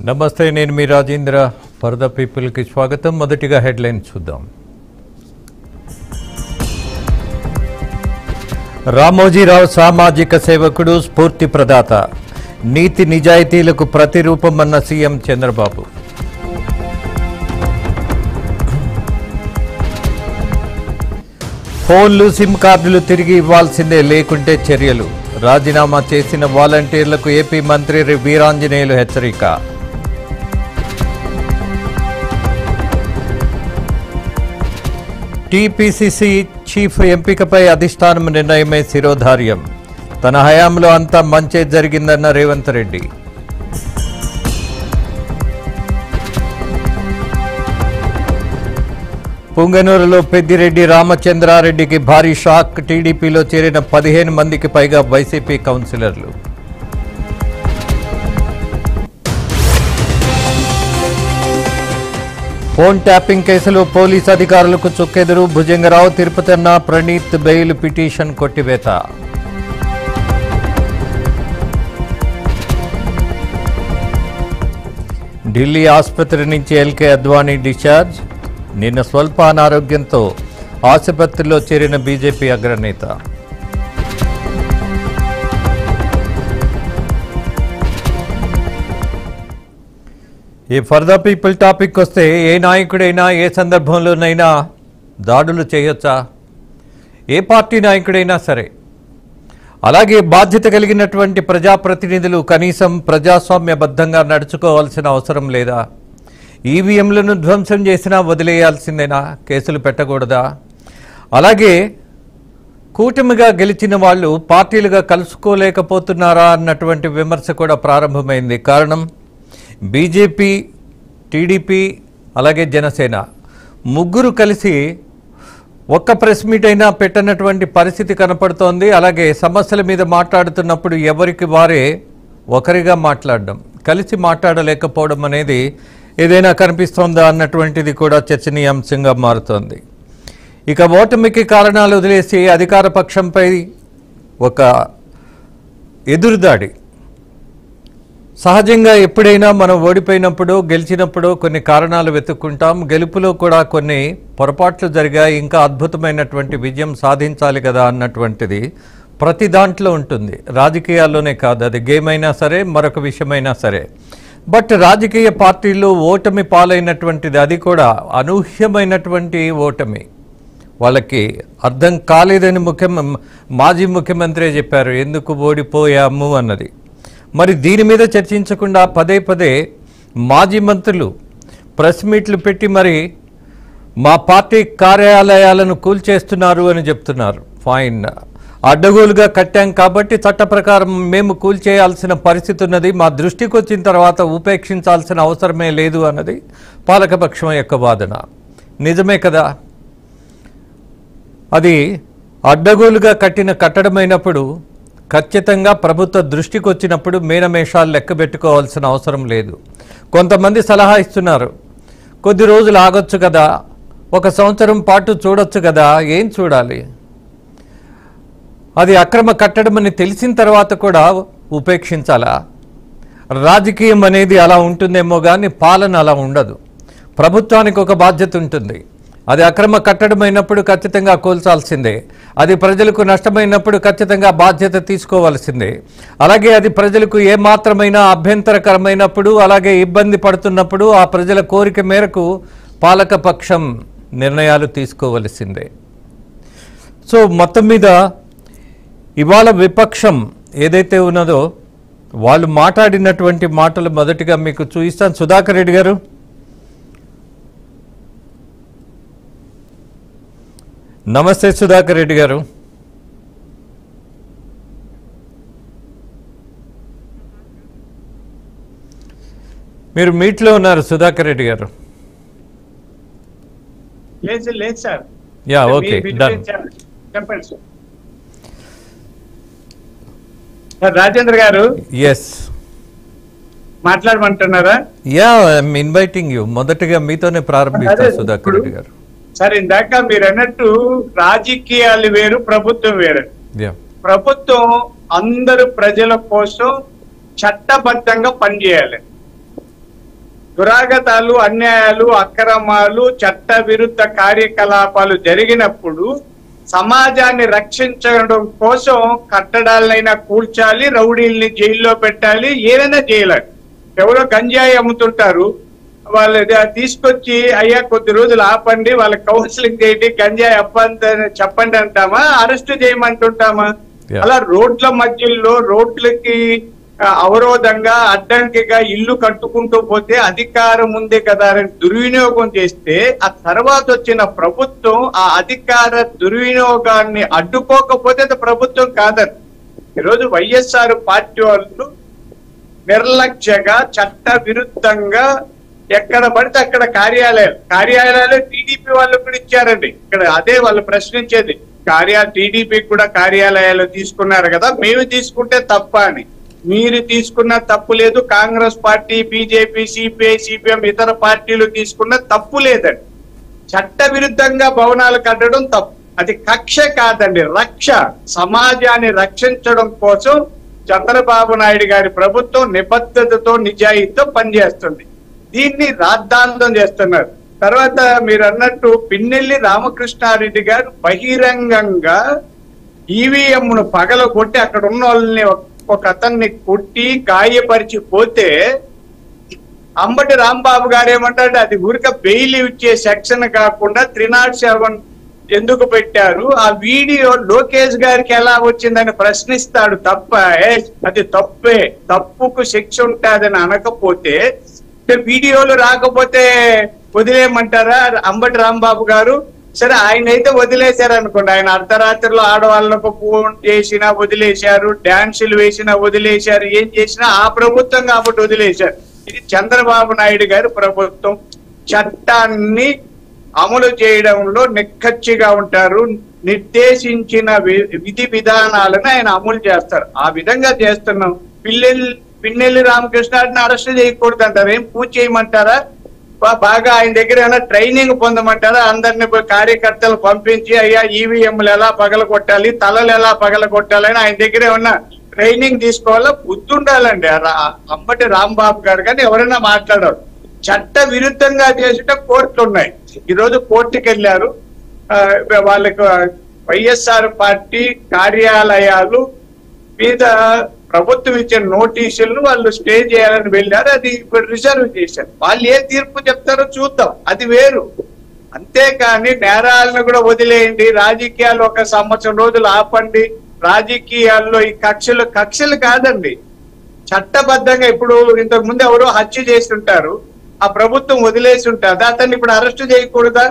నమస్తే, నేను మీ Rajendra. For the పీపుల్కి స్వాగతం. మొదటిగా హెడ్లైన్ చూద్దాం. రామోజీరావు సామాజిక సేవకుడు, స్ఫూర్తి ప్రదాత, నీతి నిజాయితీలకు ప్రతిరూపమన్న సీఎం చంద్రబాబు. ఫోన్లు, సిమ్ కార్డులు తిరిగి ఇవ్వాల్సిందే, లేకుంటే చర్యలు. రాజీనామా చేసిన వాలంటీర్లకు ఏపీ మంత్రి వీరాంజనేయులు హెచ్చరిక. టీపీసీసీ చీఫ్ ఎంపికపై అధిష్టానం నిర్ణయమే శిరోధార్యం. తన హయాంలో అంతా మంచే జరిగిందన్న రేవంత్ రెడ్డి. పుంగనూరులో పెద్దిరెడ్డి రామచంద్రారెడ్డికి భారీ షాక్. టీడీపీలో చేరిన 15 మందికి పైగా వైసీపీ కౌన్సిలర్లు. ఫోన్ ట్యాపింగ్ కేసులో పోలీసు అధికారులకు చుక్కెదురు. భుజంగరావు, తిరుపతన్న, ప్రణీత్ బెయిల్ పిటిషన్ కొట్టివేత. ఢిల్లీ ఆసుపత్రి నుంచి ఎల్కే అద్వానీ డిశ్చార్జ్. నిన్న స్వల్ప అనారోగ్యంతో ఆసుపత్రిలో చేరిన బీజేపీ అగ్రనేత. ఈ ఫర్ ద పీపుల్ టాపిక్ వస్తే, ఏ నాయకుడైనా ఏ సందర్భంలోనైనా దాడులు చేయొచ్చా? ఏ పార్టీ నాయకుడైనా సరే. అలాగే బాధ్యత కలిగినటువంటి ప్రజాప్రతినిధులు కనీసం ప్రజాస్వామ్యబద్ధంగా నడుచుకోవాల్సిన అవసరం లేదా? ఈవీఎంలను ధ్వంసం చేసినా వదిలేయాల్సిందేనా? కేసులు పెట్టకూడదా? అలాగే కూటమిగా గెలిచిన వాళ్ళు పార్టీలుగా కలుసుకోలేకపోతున్నారా అన్నటువంటి విమర్శ కూడా ప్రారంభమైంది. కారణం, బీజేపీ, టీడీపీ అలాగే జనసేన ముగ్గురు కలిసి ఒక్క ప్రెస్ మీట్ అయినా పెట్టనటువంటి పరిస్థితి కనపడుతోంది. అలాగే సమస్యల మీద మాట్లాడుతున్నప్పుడు ఎవరికి వారే ఒకరిగా మాట్లాడడం, కలిసి మాట్లాడలేకపోవడం అనేది ఏదైనా కనిపిస్తోందా అన్నటువంటిది కూడా చర్చనీయాంశంగా మారుతోంది. ఇక ఓటమికి కారణాలు వదిలేసి అధికార పక్షంపై ఒక ఎదురుదాడి. సహజంగా ఎప్పుడైనా మనం ఓడిపోయినప్పుడు, గెలిచినప్పుడు కొన్ని కారణాలు వెతుక్కుంటాం. గెలుపులో కూడా కొన్ని పొరపాట్లు జరిగాయి, ఇంకా అద్భుతమైనటువంటి విజయం సాధించాలి కదా అన్నటువంటిది ప్రతి దాంట్లో ఉంటుంది. రాజకీయాల్లోనే కాదు, అది గేమ్ అయినా సరే, మరొక విషయమైనా సరే. బట్ రాజకీయ పార్టీల్లో ఓటమి పాలైనటువంటిది, అది కూడా అనూహ్యమైనటువంటి ఓటమి. వాళ్ళకి అర్థం కాలేదని మాజీ ముఖ్యమంత్రి చెప్పారు, ఎందుకు ఓడిపోయాము అన్నది. మరి దీని మీద చర్చించకుండా పదే పదే మాజీ మంత్రులు ప్రెస్ మీట్లు పెట్టి మరి మా పార్టీ కార్యాలయాలను కూల్చేస్తున్నారు అని చెప్తున్నారు. ఫైన్, అడ్డగోలుగా కట్టాం కాబట్టి చట్ట ప్రకారం మేము కూల్చేయాల్సిన పరిస్థితి ఉన్నది, మా దృష్టికి వచ్చిన తర్వాత ఉపేక్షించాల్సిన అవసరమే లేదు అన్నది పాలకపక్షం యొక్క వాదన. నిజమే కదా, అది అడ్డగోలుగా కట్టిన కట్టడమైనప్పుడు ఖచ్చితంగా ప్రభుత్వ దృష్టికి వచ్చినప్పుడు మేనమేషాలు లెక్క పెట్టుకోవాల్సిన అవసరం లేదు. కొంతమంది సలహా ఇస్తున్నారు, కొద్ది రోజులు ఆగొచ్చు కదా, 1 సంవత్సరం పాటు చూడొచ్చు కదా. ఏం చూడాలి? అది అక్రమ కట్టడం అని తెలిసిన తర్వాత కూడా ఉపేక్షించాలా? రాజకీయం అనేది అలా ఉంటుందేమో కానీ పాలన అలా ఉండదు. ప్రభుత్వానికి ఒక బాధ్యత ఉంటుంది. అది అక్రమ కట్టడమైనప్పుడు ఖచ్చితంగా కూల్చాల్సిందే. అది ప్రజలకు నష్టమైనప్పుడు ఖచ్చితంగా బాధ్యత తీసుకోవాల్సిందే. అలాగే అది ప్రజలకు ఏమాత్రమైనా అభ్యంతరకరమైనప్పుడు, అలాగే ఇబ్బంది పడుతున్నప్పుడు ఆ ప్రజల కోరిక మేరకు పాలకపక్షం నిర్ణయాలు తీసుకోవలసిందే. సో మొత్తం మీద ఇవాళ విపక్షం ఏదైతే ఉన్నదో వాళ్ళు మాట్లాడినటువంటి మాటలు మొదటిగా మీకు చూపిస్తాను. సుధాకర్ రెడ్డి గారు, నమస్తే. సుధాకర్ రెడ్డి గారు, మీరు మీట్లో ఉన్నారు. సుధాకర్ రెడ్డి గారు, లేదు సార్. Yeah, okay, done. చెప్పండి సార్. రాజేంద్ర గారు, ఎస్, మాట్లాడమంటున్నారా? Yeah, I'm inviting you. మొదటిగా మీతోనే ప్రారంభిస్తాను సుధాకర్ రెడ్డి గారు. సార్, ఇందాక మీరు అన్నట్టు రాజకీయాలు వేరు, ప్రభుత్వం వేరు. ప్రభుత్వం అందరు ప్రజల కోసం చట్టబద్ధంగా పనిచేయాలి. దురాగతాలు, అన్యాయాలు, అక్రమాలు, చట్ట విరుద్ధ కార్యకలాపాలు జరిగినప్పుడు సమాజాన్ని రక్షించడం కోసం కట్టడాలైనా కూల్చాలి, రౌడీల్ని జైల్లో పెట్టాలి, ఏదైనా చేయాలి. ఎవరో గంజాయి అమ్ముతుంటారు, వాళ్ళు తీసుకొచ్చి అయ్యా కొద్ది రోజులు ఆపండి, వాళ్ళకి కౌన్సిలింగ్ చేయండి, గంజాయి అప్పని చెప్పండి అంటామా, అరెస్ట్ చేయమంటుంటామా? అలా రోడ్ల మధ్యలో రోడ్లకి అవరోధంగా అడ్డంకిగా ఇల్లు కట్టుకుంటూ పోతే అధికారం ఉంది కదా అని దుర్వినియోగం చేస్తే ఆ తర్వాత వచ్చిన ప్రభుత్వం ఆ అధికార దుర్వినియోగాన్ని అడ్డుకోకపోతే అది ప్రభుత్వం కాదని. ఈరోజు వైఎస్ఆర్ పార్టీ వాళ్ళు నిర్లక్ష్యగా చట్ట విరుద్ధంగా ఎక్కడ పడితే అక్కడ కార్యాలయాలు టీడీపీ వాళ్ళు కూడా ఇచ్చారండి. ఇక్కడ అదే వాళ్ళు ప్రశ్నించేది, టీడీపీ కూడా కార్యాలయాలు తీసుకున్నారు కదా, మేము తీసుకుంటే తప్ప అని. మీరు తీసుకున్న తప్పు లేదు, Congress party, BJP, CPI, CPM ఇతర పార్టీలు తీసుకున్న తప్పు లేదండి. చట్ట విరుద్ధంగా భవనాలు కట్టడం తప్పు, అది కక్ష కాదండి, రక్ష. సమాజాన్ని రక్షించడం కోసం చంద్రబాబు నాయుడు గారి ప్రభుత్వం నిబద్ధతతో నిజాయితీతో పనిచేస్తుంది. దీన్ని రాద్ధాంతం చేస్తున్నారు. తర్వాత మీరు అన్నట్టు పిన్నెల్లి రామకృష్ణారెడ్డి గారు బహిరంగంగా ఈవీఎంను పగలగొట్టి అక్కడ ఉన్న వాళ్ళని ఒక అతన్ని కొట్టి గాయపరిచి పోతే అంబటి రాంబాబు గారు ఏమంటాడు, అది ఊరిక బెయిల్ ఇచ్చే సెక్షన్ కాకుండా 307 ఎందుకు పెట్టారు, ఆ వీడియో లోకేష్ గారికి ఎలా వచ్చిందని ప్రశ్నిస్తాడు తప్ప అది తప్పే, తప్పుకు శిక్ష ఉంటుందని అనకపోతే వీడియోలు రాకపోతే వదిలేయమంటారా అంబటి రాంబాబు గారు? సరే ఆయన అయితే వదిలేశారు అనుకోండి, ఆయన అర్ధరాత్రిలో ఆడవాళ్ళకు ఫోన్ చేసినా వదిలేశారు, డాన్సులు వేసినా వదిలేశారు, ఏం చేసినా ఆ ప్రభుత్వం కాబట్టి వదిలేశారు. ఇది చంద్రబాబు నాయుడు గారి ప్రభుత్వం. చట్టాన్ని అమలు చేయడంలో నిక్కచ్చిగా ఉంటారు, నిర్దేశించిన విధి విధానాలను ఆయన అమలు చేస్తారు. ఆ విధంగా చేస్తున్నాం. పిన్నెల్లి రామకృష్ణారెడ్డిని అరెస్ట్ చేయకూడదు అంటారు, ఏం పూజ చేయమంటారా? బాగా ఆయన దగ్గర ఏమైనా ట్రైనింగ్ పొందమంటారా? అందరిని కార్యకర్తలు పంపించి అయ్యా ఈవీఎంలు ఎలా పగలగొట్టాలి, తలలు ఎలా పగలగొట్టాలి అని ఆయన దగ్గర ఏమన్నా ట్రైనింగ్ తీసుకోవాలా? బుద్ధి ఉండాలండి. అంబటి రాంబాబు గారు కానీ ఎవరైనా మాట్లాడారు. చట్ట విరుద్ధంగా చేసిన కోర్టులు ఉన్నాయి. ఈరోజు కోర్టుకి వెళ్ళారు, వాళ్ళకు వైఎస్ఆర్ పార్టీ కార్యాలయాలు మీద ప్రభుత్వం ఇచ్చిన నోటీసులను వాళ్ళు స్టే చేయాలని వెళ్ళారు, అది ఇప్పుడు రిజర్వ్ చేశారు. వాళ్ళు ఏ తీర్పు చెప్తారో చూద్దాం, అది వేరు. అంతేకాని నేరాలను కూడా వదిలేయండి, రాజకీయాలు 1 సంవత్సరం రోజులు ఆపండి, రాజకీయాల్లో ఈ కక్షలు కాదండి, చట్టబద్ధంగా. ఇప్పుడు ఇంతకు ముందు ఎవరో హత్య చేస్తుంటారు, ఆ ప్రభుత్వం వదిలేసి ఉంటుంది, అతన్ని ఇప్పుడు అరెస్ట్ చేయకూడదా?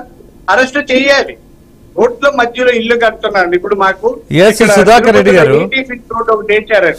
అరెస్ట్ చేయాలి. రోడ్ల మధ్యలో ఇల్లు కడుతున్నారు. ఇప్పుడు మాకు సుధాకర్ రెడ్డి గారు ఒకటి వేశారు.